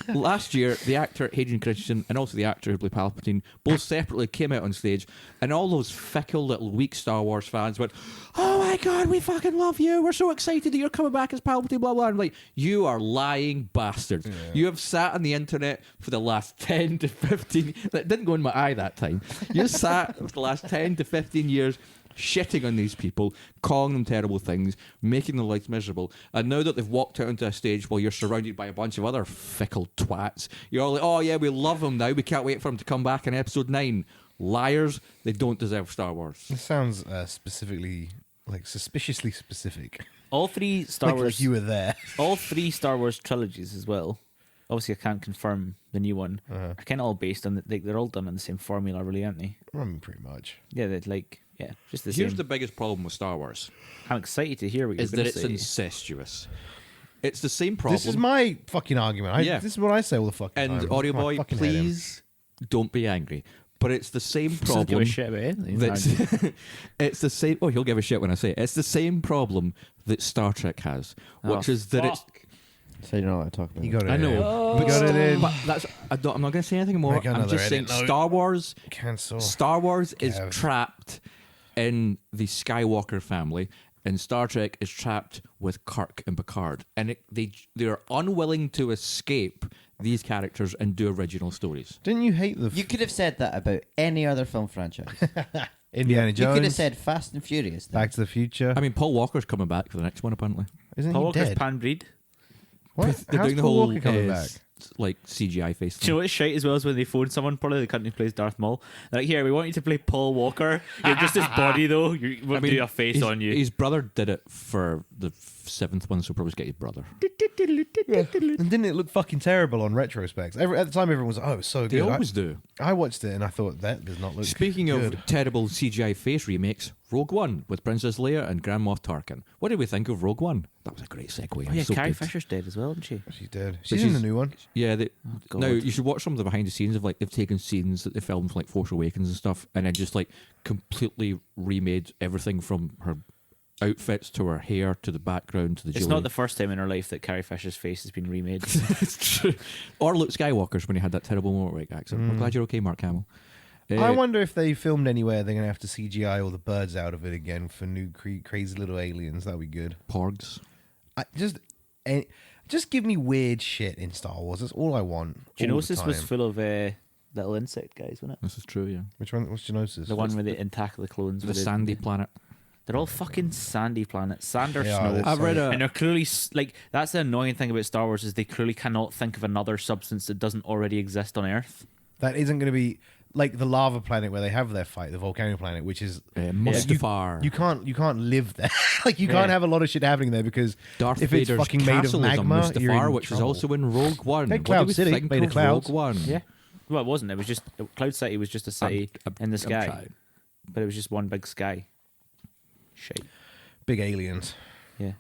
last year, the actor Hayden Christensen and also the actor who played Palpatine both separately came out on stage, and all those fickle little weak Star Wars fans went, "Oh my god, we fucking love you! We're so excited that you're coming back as Palpatine." Blah blah. I'm like, you are lying bastards. Yeah. You have sat on the internet for the last 10 to 15. That didn't go in my eye that time. You sat for the last 10 to 15 years. Shitting on these people, calling them terrible things, making their lives miserable. And now that they've walked out onto a stage while you're surrounded by a bunch of other fickle twats, you're all like, oh yeah, we love him now. We can't wait for him to come back in episode 9. Liars, they don't deserve Star Wars. This sounds specifically, like suspiciously specific. All three Star Like Wars, you were there. all three Star Wars trilogies as well obviously I can't confirm the new one, are kind of all based on they're all done on the same formula, really, aren't they? I mean, pretty much. Yeah, they're like just the Here's same. the biggest problem with Star Wars I'm excited to hear what you're is going that to it's say. incestuous. It's the same problem. This is my fucking argument. Yeah. This is what I say all the fucking time. and Audio My Boy, fucking head in. please don't be angry. But it's the same Doesn't give problem. a shit about anything. That's, it's the same. Oh, he'll give a shit when I say it. It's the same problem that Star Trek has, which is that it's. So you're not allowed to talk about You it. got it. I know. You got it in. But that's. I'm not going to say anything more. Make I'm another just saying edit note. Star Wars. Cancel. Star Wars is Kev. trapped in the Skywalker family, and Star Trek is trapped with Kirk and Picard, and they're unwilling to escape these characters and do original stories. Didn't you hate the You could have said that about any other film franchise. Indiana You Jones? could have said Fast and Furious. Then. Back to the Future. I mean, Paul Walker's coming back for the next one, apparently. Isn't Paul he Walker's dead? pan-breed. What? They're How's doing the Paul whole Walker coming back? like CGI face Do you know thing. what's shite as well is when they phone someone, probably the country plays Darth Maul. They're like, here, we want you to play Paul Walker. You're just his body, though. We'll do a face on you. His brother did it for the seventh one, so probably get his brother. And didn't it look fucking terrible on retrospects? At the time, everyone was, oh, it's so They good. always do. I watched it and I thought, that does not look Speaking good. of terrible CGI face remakes, Rogue One with Princess Leia and Grand Moff Tarkin. What did we think of Rogue One? That was a great segue. Oh, It was yeah, so Carrie good. Fisher's dead as well, isn't she? She's dead. But She's in the new one. Yeah, God. now you should watch some of the behind the scenes of like they've taken scenes that they filmed from like Force Awakens and stuff, and then just like completely remade everything from her outfits to her hair to the background to the It's jewelry. not the first time in her life that Carrie Fisher's face has been remade. It's true. Or Luke Skywalker's when he had that terrible motorbike accident. I'm glad you're okay, Mark Hamill. I wonder if they filmed anywhere, they're going to have to CGI all the birds out of it again for new crazy little aliens. That'd be good. Porgs. Just give me weird shit in Star Wars. That's all I want. all the Geonosis was time. full of little insect guys, wasn't it? This is true, yeah. Which one? What's Geonosis? The one where they attack the clones. The with sandy planet. They're all fucking sandy planets. Sand or They are, snow. they're I've read so- a- And they're clearly like that's the annoying thing about Star Wars is they clearly cannot think of another substance that doesn't already exist on Earth. That isn't going to be like the lava planet where they have their fight, the volcano planet, which is Mustafar. you can't live there. Like you can't Yeah. have a lot of shit happening there because Darth if it's Vader's fucking made of castle is on magma, you're Mustafar, in which is trouble. also in Rogue One. Hey, What Cloud do we City, think made of of clouds. Rogue One? Yeah. Well, it wasn't. It was just Cloud City was just a city in the sky, trying. but it was just one big sky. Shite. big aliens. Yeah.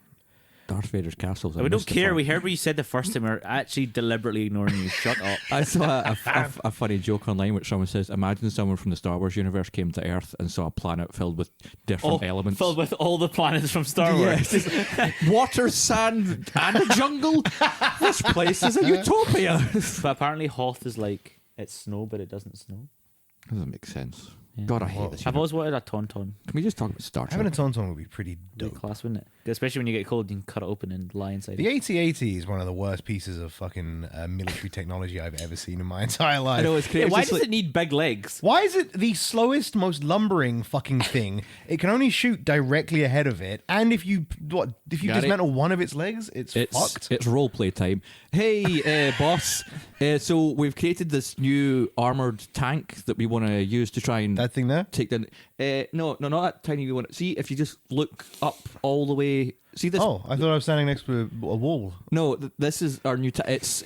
Darth Vader's castles. We don't care. We heard what you said the first time. We're actually deliberately ignoring you. Shut up. I saw a funny joke online which someone says, imagine someone from the Star Wars universe came to Earth and saw a planet filled with different elements. Filled with all the planets from Star Wars. Yes. Water, sand, and a jungle. This place is a utopia. But apparently Hoth is like, it's snow, but it doesn't snow. Doesn't make sense. Yeah. God, I hate this. I've always wanted a tauntaun. Can we just talk about Star Trek? Having a tauntaun would be pretty Be dope. class, wouldn't it? Especially when you get cold, you can cut it open and lie inside. The it. AT-AT is one of the worst pieces of fucking military technology I've ever seen in my entire life. I know it's Yeah, crazy. why does it need big legs? Why is it the slowest, most lumbering fucking thing? It can only shoot directly ahead of it, and if you Got dismantle one of its legs, it's fucked. It's role play time. Hey, boss. So we've created this new armored tank that we want to use to try and That thing there? take down. No, not that tiny one. See, if you just look up all the way. See this? Oh, I thought I was standing next to a wall. No, this is our new. It's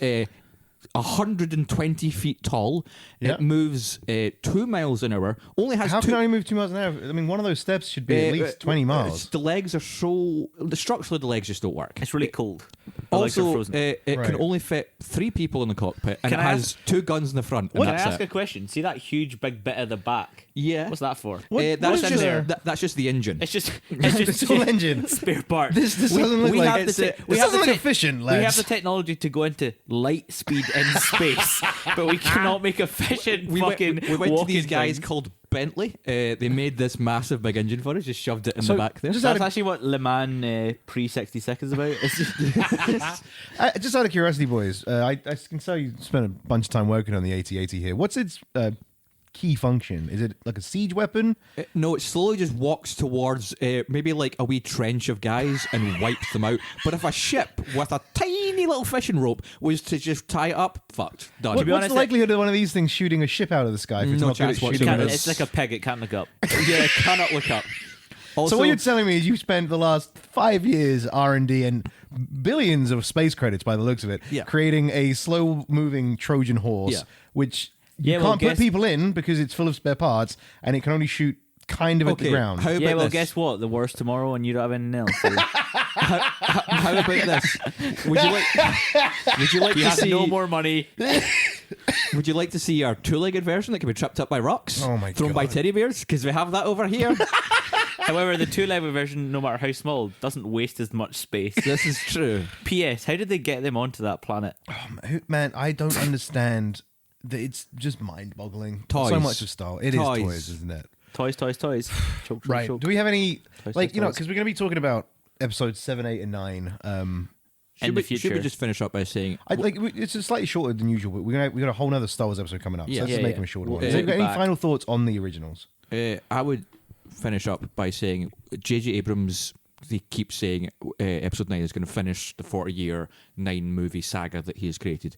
120 feet tall. Yeah. It moves 2 miles an hour. Only has How two. can I only move 2 miles an hour? I mean, one of those steps should be at least 20 miles. The legs are so. The structure of the legs just don't work. It's really cold. The legs are Also, frozen. it Right. can only fit 3 people in the cockpit, and Can it I has 2 guns in the front. And Can I that's ask it. a question? See that huge big bit at the back? Yeah. What's that for? What that's, is just, there? that's just the engine. It's just it's just It's all engine. spare part. This doesn't look we like have it's the te- we this have doesn't the look te- efficient, We have lads. the technology to go into light speed in space, but we cannot make efficient we went, fucking. we went to walking these guys things. called Bentley. They made this massive big engine for us, just shoved it in So, the back there. just That's actually what Le Mans pre 66 is about. It's just, Just out of curiosity, boys, I can tell you spent a bunch of time working on the AT-AT here. What's its key function? Is it like a siege weapon? No, it slowly just walks towards maybe like a wee trench of guys and wipes them out. But if a ship with a tiny little fishing rope was to just tie it up, fucked, done. What's honest, the likelihood of one of these things shooting a ship out of the sky if it's No not good at chance shooting whatsoever. at it's like a peg. It can't look up. Yeah, cannot look up. Also, So what you're telling me is you spent the last 5 years R&D and billions of space credits, by the looks of it, Yeah. creating a slow-moving Trojan horse, Yeah. which you Yeah, well, can't put guess- people in because it's full of spare parts and it can only shoot kind of at the ground. How about Yeah, well, this? guess what? The war's tomorrow, and you don't have anything else. So How about this? Would you like? Would you like you to have see? no more money. Would you like to see our two-legged version that can be tripped up by rocks? Oh my Thrown by God. teddy bears? Because we have that over here. However, the two-level version, no matter how small, doesn't waste as much space. This is true. P.S. How did they get them onto that planet? Man, I don't understand. It's just mind-boggling. Toys. So much of Star Wars. It is Toys. toys, isn't it? Toys, toys, toys. Choke, choke, Right. choke. Do we have any, Toys, like, toys, you know, toys. because we're going to be talking about episodes 7, 8, and 9. In the Should we future. just finish up by saying It's just slightly shorter than usual, but we got a whole other Star Wars episode coming up. Yeah. So let's just Yeah, make yeah. them a shorter We'll one. take So you got it any back. final thoughts on the originals? I would finish up by saying J.J. Abrams. They keep saying episode 9 is going to finish the 40-year 9-movie saga that he has created.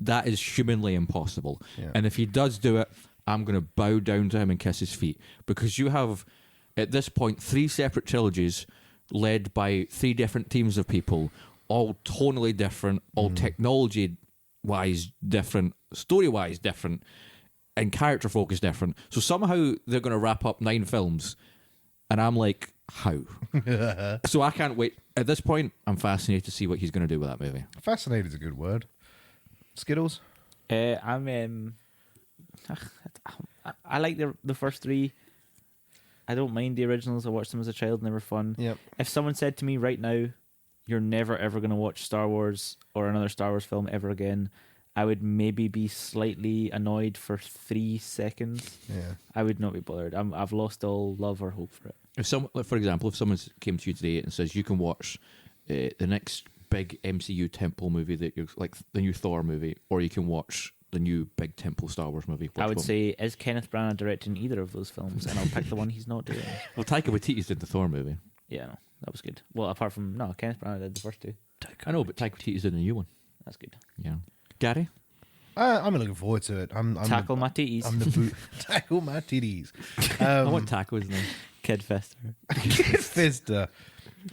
That is humanly impossible. Yeah. And if he does do it, I'm going to bow down to him and kiss his feet, because you have at this point 3 separate trilogies led by 3 different teams of people, all tonally different, all technology-wise different, story-wise different, and character focus different. So somehow they're going to wrap up 9 films, and I'm like, how? So I can't wait. At this point, I'm fascinated to see what he's going to do with that movie. Fascinated is a good word. Skittles? I'm. I like the first 3. I don't mind the originals. I watched them as a child, and they were fun. Yep. If someone said to me right now, "You're never ever going to watch Star Wars or another Star Wars film ever again," I would maybe be slightly annoyed for 3 seconds. Yeah. I would not be bothered. I've lost all love or hope for it. If some, like, for example, if someone came to you today and says you can watch the next big MCU temple movie that you're like the new Thor movie, or you can watch the new big temple Star Wars movie, I which would one? say, is Kenneth Branagh directing either of those films? And I'll pick the one he's not doing. Well, Taika Waititi's did the Thor movie. Yeah, no, that was good. Well, apart from Kenneth Branagh did the first 2. I know, but Taika Waititi's doing a new one. That's good. Yeah, Gary. I'm looking forward to it. I'm Tackle the, my titties. I'm the boot. Tackle my titties. I want Taco's name. Kid Fester. Kid Fister.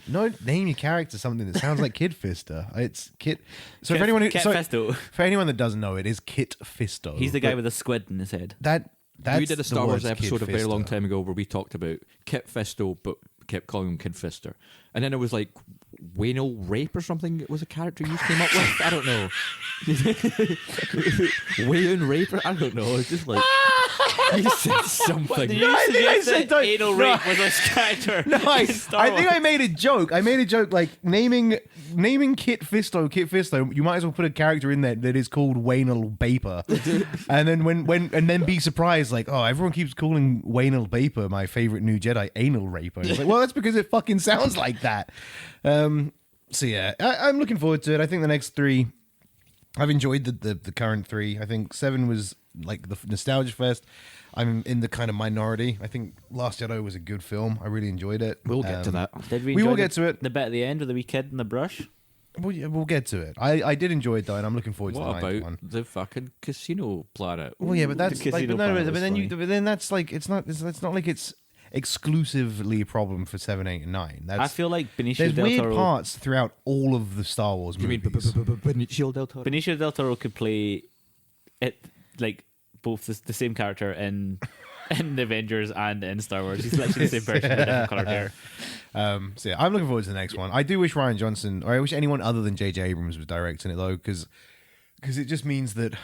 No, name your character something that sounds like Kid Fister. It's Kit. So Kit, for anyone who, Kit sorry, Fisto. for anyone that doesn't know, it is Kit Fisto. He's the guy But with a squid in his head. that's We did a the Star Wars words, episode Kid a very long Fister. time ago where we talked about Kit Fisto, but kept calling him Kid Fister. And then it was like Waynell Rape or something was a character you came up with. I don't know. Wayne Rape? I don't know. It's just like you said something. Did you I think I suggest said that don't- anal no. rape was a character? No, I in Star think Wars? I made a joke. I made a joke like naming Kit Fisto. You might as well put a character in there that is called Waynell Baper, and then and then be surprised like, oh, everyone keeps calling Waynell Baper my favorite new Jedi anal raper. It's like, well, that's because it fucking sounds like that. So yeah, I'm looking forward to it. I think the next 3, I've enjoyed the current 3. I think 7 was like the nostalgia fest. I'm in the kind of minority. I think Last Jedi was a good film. I really enjoyed it. We'll get to that. Did We enjoy will get to it. The bit at the end with the wee kid in the brush. We'll get to it. I did enjoy it though, and I'm looking forward to What the ninth about one. the fucking casino planet? Well, yeah, but that's The like, casino but, no, planet but was then funny. but then that's like it's not like it's exclusively a problem for 7, 8, and 9. That's, I feel like Benicio there's del weird Toro. parts throughout all of the Star Wars You mean movies. Benicio del Toro? Benicio del Toro could play it like both the same character in the Avengers and in Star Wars. He's literally the same person with different colored hair. So yeah, I'm looking forward to the next one. I do wish Ryan Johnson, or I wish anyone other than J.J. Abrams was directing it though, because it just means that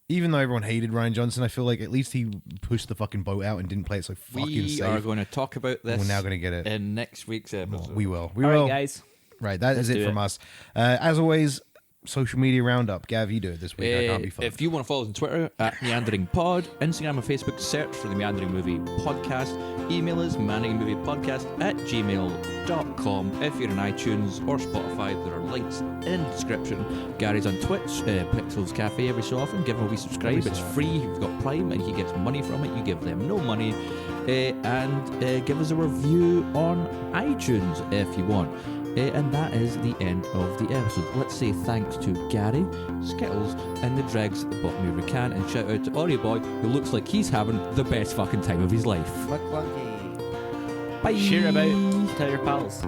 even though everyone hated Ryan Johnson, I feel like at least he pushed the fucking boat out and didn't play it so fucking We safe. are going to talk about this. We're now going to get it. in next week's episode. We will. We All will. right, guys. Right, that is Let's it do from it. us. As always, social media roundup. Gav, you do it this week. I can't be fun. If you want to follow us on Twitter at Meandering Pod, Instagram and Facebook, search for the Meandering Movie Podcast. Email us meanderingmoviepodcast@gmail.com. If you're on iTunes or Spotify, there are links in the description. Gary's on Twitch, Pixels Cafe every so often. Give him a wee subscribe. Every It's so often. free. You've got Prime and he gets money from it. You give them no money. And give us a review on iTunes if you want. And that is the end of the episode. Let's say thanks to Gary, Skittles, and the dregs at the bottom of your can, and shout out to Ori Boy, who looks like he's having the best fucking time of his life. McClunky. Bye. Share it about. Tell your pals.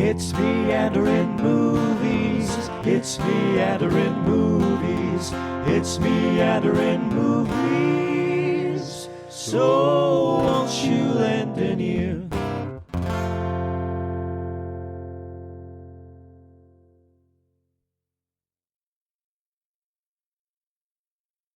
It's meandering movies. It's meandering movies. It's meandering movies. So won't you lend an ear?